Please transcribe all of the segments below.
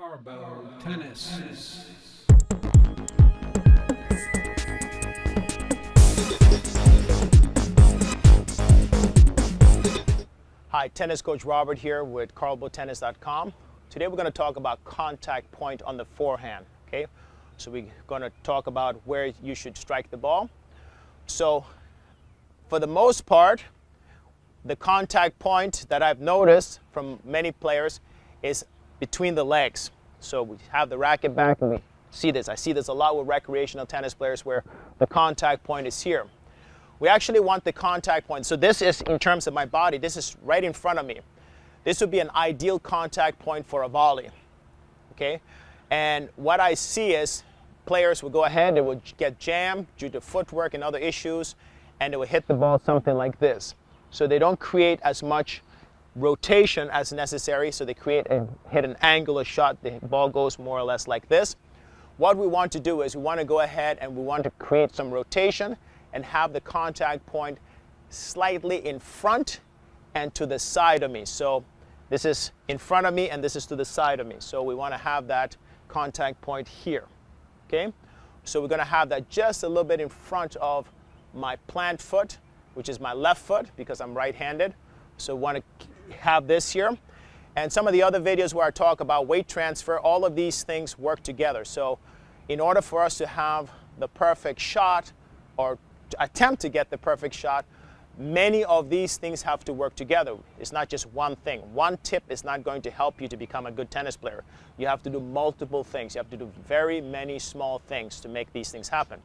Carlbo Tennis. Hi, Tennis Coach Robert here with CarlboTennis.com. Today we're going to talk about contact point on the forehand. Okay, so we're going to talk about where you should strike the ball. So, for the most part, the contact point that I've noticed from many players is between the legs. So we have the racket back and we see this. I see this a lot with recreational tennis players where the contact point is here. We actually want the contact point. So this is, in terms of my body, this is right in front of me. This would be an ideal contact point for a volley. Okay? And what I see is players will go ahead, they will get jammed due to footwork and other issues, and they will hit the ball something like this. So they don't create as much rotation as necessary, so they hit an angular shot. The ball goes more or less like this. What we want to do is we want to go ahead and we want to create some rotation and have the contact point slightly in front and to the side of me. So this is in front of me and this is to the side of me. So we want to have that contact point here. Okay? So we're going to have that just a little bit in front of my plant foot, which is my left foot because I'm right-handed. So we want to have this here. And some of the other videos where I talk about weight transfer, all of these things work together. So in order for us to have the perfect shot or to attempt to get the perfect shot, many of these things have to work together. It's not just one thing. One tip is not going to help you to become a good tennis player. You have to do multiple things. You have to do very many small things to make these things happen.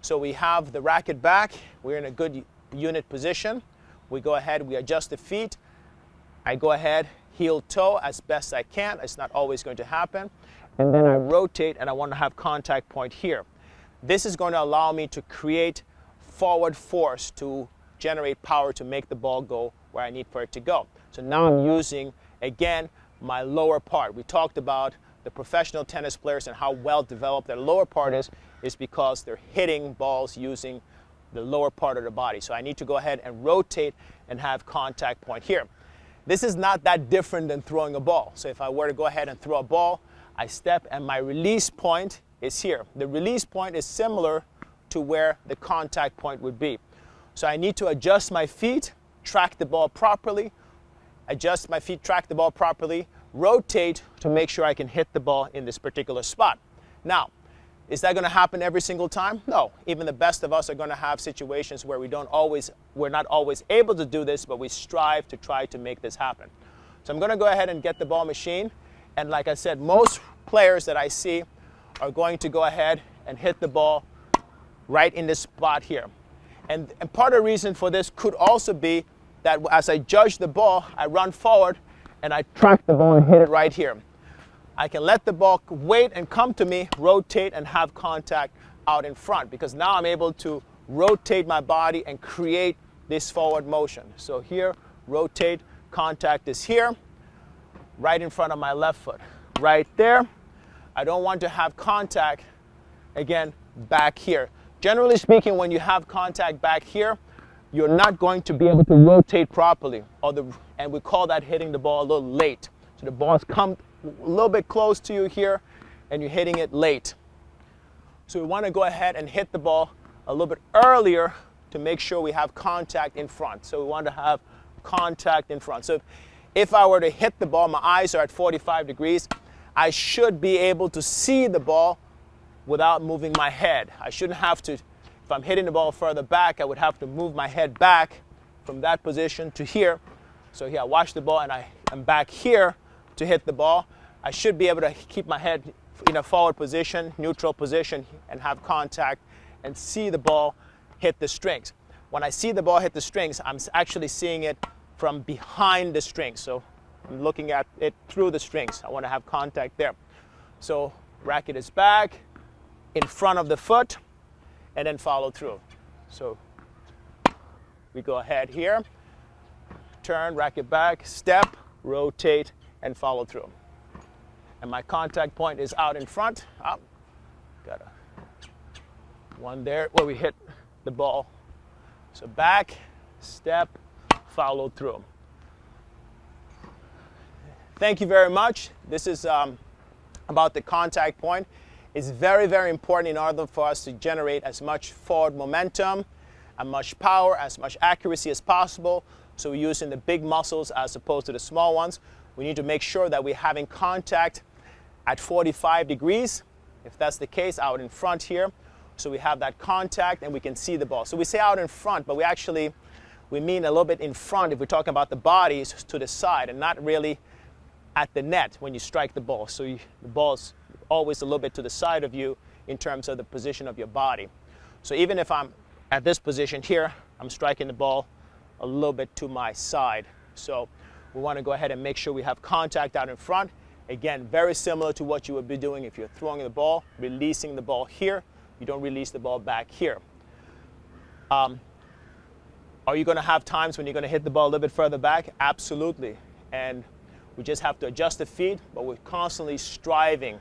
So we have the racket back. We're in a good unit position. We go ahead, we adjust the feet. I go ahead, heel toe as best I can. It's not always going to happen. And then I rotate and I want to have contact point here. This is going to allow me to create forward force to generate power to make the ball go where I need for it to go. So now I'm using, again, my lower part. We talked about the professional tennis players and how well developed their lower part is because they're hitting balls using the lower part of the body. So I need to go ahead and rotate and have contact point here. This is not that different than throwing a ball. So if I were to go ahead and throw a ball, I step and my release point is here. The release point is similar to where the contact point would be. So I need to adjust my feet, track the ball properly, adjust my feet, track the ball properly, rotate to make sure I can hit the ball in this particular spot. Now, is that going to happen every single time? No. Even the best of us are going to have situations where we're not always able to do this, but we strive to try to make this happen. So I'm going to go ahead and get the ball machine. And like I said, most players that I see are going to go ahead and hit the ball right in this spot here. And part of the reason for this could also be that as I judge the ball, I run forward and I track the ball and hit it right here. I can let the ball wait and come to me, rotate and have contact out in front because now I'm able to rotate my body and create this forward motion. So here, rotate, contact is here, right in front of my left foot. Right there. I don't want to have contact, again, back here. Generally speaking, when you have contact back here, you're not going to be able to rotate properly, and we call that hitting the ball a little late. So the ball's come a little bit close to you here, and you're hitting it late. So we want to go ahead and hit the ball a little bit earlier to make sure we have contact in front. So we want to have contact in front. So if I were to hit the ball, my eyes are at 45 degrees, I should be able to see the ball without moving my head. I shouldn't have to, if I'm hitting the ball further back, I would have to move my head back from that position to here. So here I watch the ball and I am back here to hit the ball. I should be able to keep my head in a forward position, neutral position, and have contact and see the ball hit the strings. When I see the ball hit the strings, I'm actually seeing it from behind the strings. So I'm looking at it through the strings. I want to have contact there. So racket is back, in front of the foot, and then follow through. So we go ahead here, turn, racket back, step, rotate, and follow through. And my contact point is out in front. Up. Got one there where we hit the ball. So back, step, follow through. Thank you very much. This is about the contact point. It's very, very important in order for us to generate as much forward momentum, as much power, as much accuracy as possible. So we're using the big muscles as opposed to the small ones. We need to make sure that we're having contact at 45 degrees, if that's the case, out in front here. So we have that contact and we can see the ball. So we say out in front, but we mean a little bit in front if we're talking about the bodies to the side and not really at the net when you strike the ball. So the ball's always a little bit to the side of you in terms of the position of your body. So even if I'm at this position here, I'm striking the ball a little bit to my side. So we want to go ahead and make sure we have contact out in front. Again, very similar to what you would be doing if you're throwing the ball, releasing the ball here. You don't release the ball back here. Are you going to have times when you're going to hit the ball a little bit further back? Absolutely. And we just have to adjust the feet, but we're constantly striving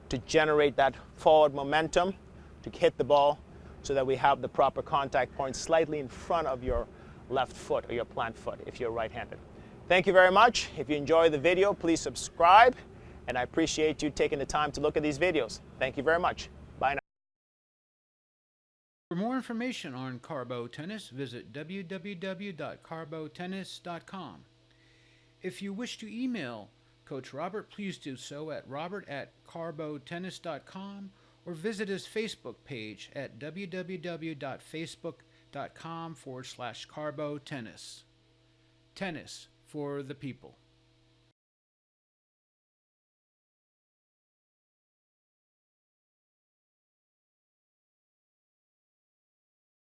to generate that forward momentum to hit the ball so that we have the proper contact point slightly in front of your left foot or your plant foot if you're right-handed. Thank you very much. If you enjoyed the video, please subscribe, and I appreciate you taking the time to look at these videos. Thank you very much. Bye now. For more information on Carlbo Tennis, visit www.carlbotennis.com. If you wish to email Coach Robert, please do so at robert@carlbotennis.com or visit his Facebook page at www.facebook.com/Carlbo Tennis. Tennis for the people.